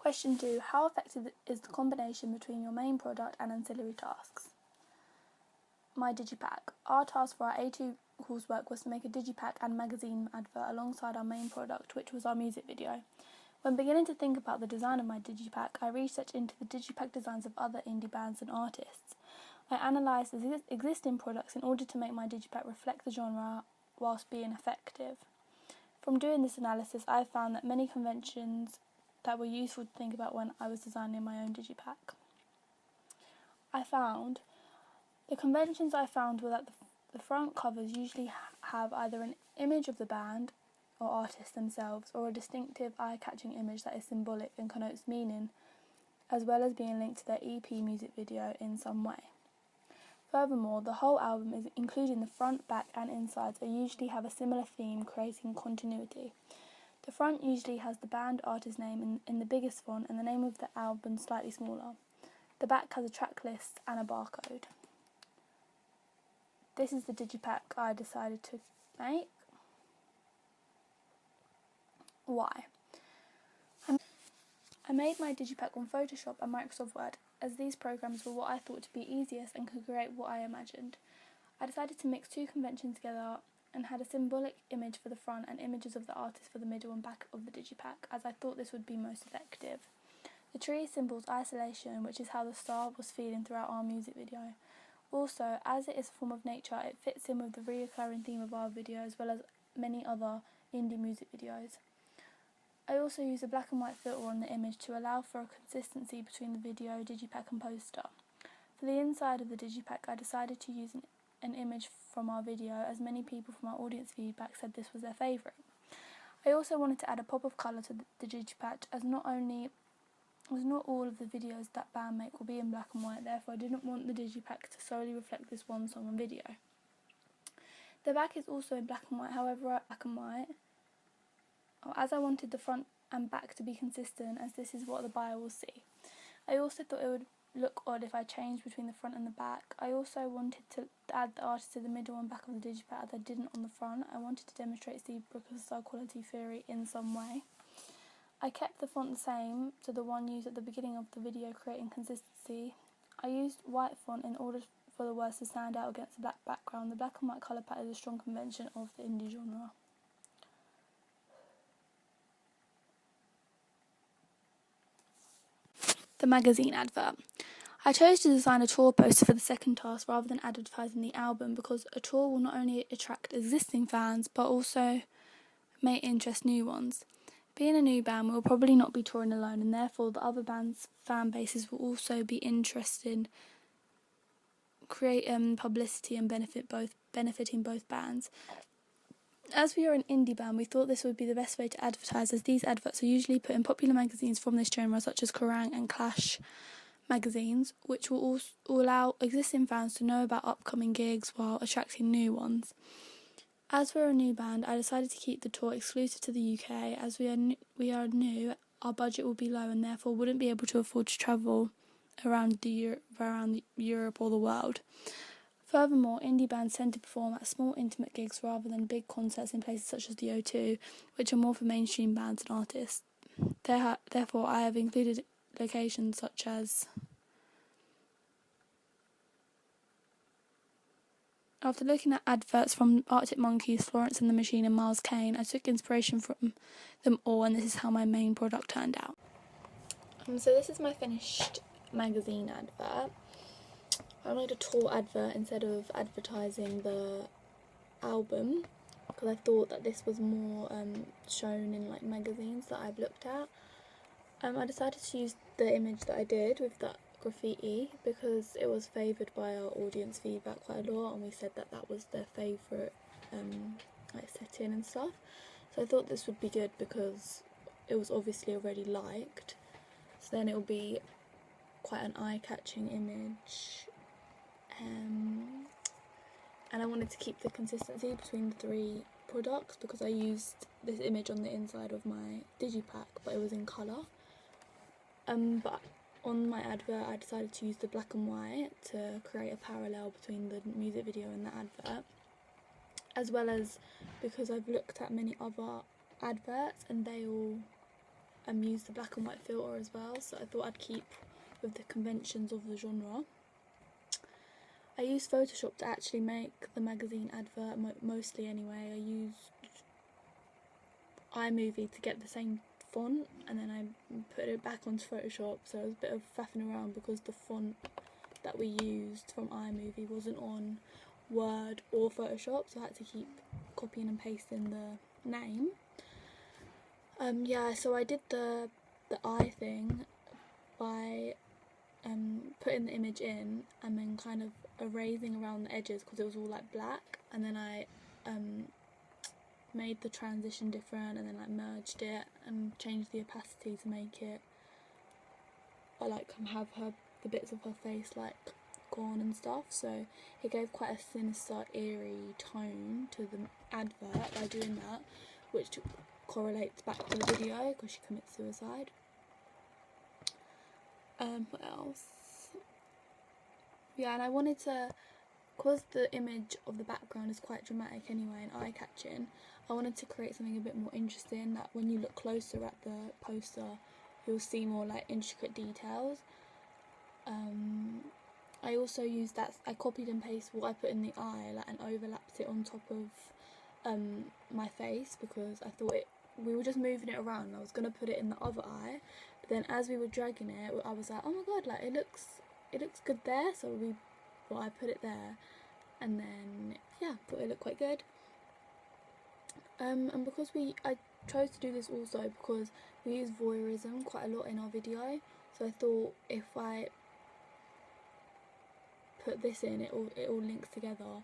Question 2. How effective is the combination between your main product and ancillary tasks? My digipack. Our task for our A2 coursework was to make a digipack and magazine advert alongside our main product, which was our music video. When beginning to think about the design of my digipack, I researched into the digipack designs of other indie bands and artists. I analysed the existing products in order to make my digipack reflect the genre whilst being effective. From doing this analysis, I found that many conventions that were useful to think about when I was designing my own digipack. The conventions I found were that the front covers usually have either an image of the band or artists themselves, or a distinctive eye-catching image that is symbolic and connotes meaning, as well as being linked to their EP music video in some way. Furthermore, the whole album, including the front, back and insides, usually have a similar theme, creating continuity. The front usually has the band artist name in the biggest font and the name of the album slightly smaller. The back has a track list and a barcode. This is the digipack I decided to make. Why? I made my digipack on Photoshop and Microsoft Word, as these programs were what I thought to be easiest and could create what I imagined. I decided to mix two conventions together and had a symbolic image for the front and images of the artist for the middle and back of the digipack, as I thought this would be most effective. The tree symbols isolation, which is how the star was feeling throughout our music video. Also, as it is a form of nature, it fits in with the reoccurring theme of our video as well as many other indie music videos. I also used a black and white filter on the image to allow for a consistency between the video, digipack and poster. For the inside of the digipack, I decided to use an image from our video, as many people from our audience feedback said this was their favourite. I also wanted to add a pop of colour to the digipack, as not all of the videos that band make will be in black and white, therefore I didn't want the digipack to solely reflect this one song and video. The back is also in black and white, however, as I wanted the front and back to be consistent, as this is what the buyer will see. I also thought it would look odd if I changed between the front and the back. I also wanted to add the artist to the middle and back of the digipack, as I didn't on the front. I wanted to demonstrate Steve Brooker's style quality theory in some way. I kept the font the same to the one used at the beginning of the video, creating consistency. I used white font in order for the words to stand out against the black background. The black and white colour palette is a strong convention of the indie genre. The magazine advert. I chose to design a tour poster for the second task rather than advertising the album, because a tour will not only attract existing fans but also may interest new ones. Being a new band, we will probably not be touring alone, and therefore the other bands' fan bases will also be interested, create publicity and benefiting both bands. As we are an indie band, we thought this would be the best way to advertise, as these adverts are usually put in popular magazines from this genre, such as Kerrang and Clash magazines, which will also allow existing fans to know about upcoming gigs while attracting new ones. As we're a new band, I decided to keep the tour exclusive to the UK. As we are new, our budget will be low and therefore wouldn't be able to afford to travel around Europe or the world. Furthermore, indie bands tend to perform at small intimate gigs rather than big concerts in places such as the O2, which are more for mainstream bands and artists. Therefore, I have included locations such as... After looking at adverts from Arctic Monkeys, Florence and the Machine and Miles Kane, I took inspiration from them all, and this is how my main product turned out. So this is my finished magazine advert. I made a tour advert instead of advertising the album, because I thought that this was more shown in like magazines that I've looked at. I decided to use the image that I did with that graffiti because it was favoured by our audience feedback quite a lot, and we said that that was their favourite like setting and stuff. So I thought this would be good because it was obviously already liked, so then it will be quite an eye-catching image. And I wanted to keep the consistency between the three products because I used this image on the inside of my digipack, but it was in colour. But on my advert I decided to use the black and white to create a parallel between the music video and the advert, as well as because I've looked at many other adverts and they all use the black and white filter as well, so I thought I'd keep with the conventions of the genre. I used Photoshop to actually make the magazine advert, mostly anyway. I used iMovie to get the same font, and then I put it back onto Photoshop, so it was a bit of faffing around because the font that we used from iMovie wasn't on Word or Photoshop, so I had to keep copying and pasting the name. Yeah, so I did the eye thing by putting the image in and then kind of erasing around the edges because it was all like black, and then I made the transition different, and then like merged it and changed the opacity to make it like have the bits of her face like gone and stuff, so it gave quite a sinister, eerie tone to the advert by doing that, which correlates back to the video because she commits suicide. What else? Yeah, and I wanted to, because the image of the background is quite dramatic anyway and eye-catching, I wanted to create something a bit more interesting, that when you look closer at the poster you'll see more like intricate details. I also used that, I copied and pasted what I put in the eye and overlapped it on top of my face, because I thought we were just moving it around and I was going to put it in the other eye, but then as we were dragging it I was like, oh my god, like it looks good there, so I put it there, and then yeah, thought it looked quite good. And because I chose to do this also because we use voyeurism quite a lot in our video, so I thought if I put this in, it all links together,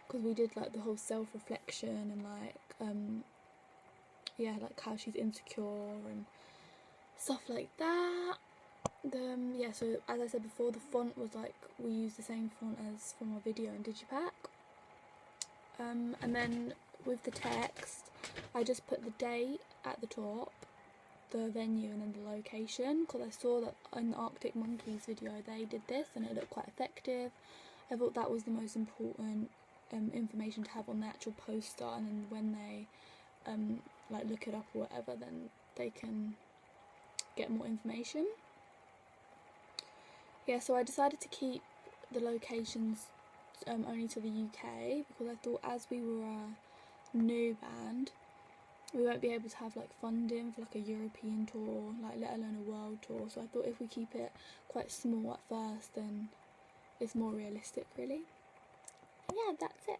because we did like the whole self-reflection and like yeah, like how she's insecure and stuff like that. Yeah, so as I said before, the font was like, we used the same font as from our video in Digipack. And then with the text, I just put the date at the top, the venue, and then the location, because I saw that in the Arctic Monkeys video they did this and it looked quite effective. I thought that was the most important information to have on the actual poster, and then when they like look it up or whatever, then they can get more information. Yeah, so I decided to keep the locations only to the UK, because I thought as we were a new band we won't be able to have like funding for like a European tour, like let alone a world tour, so I thought if we keep it quite small at first then it's more realistic really. And yeah, that's it.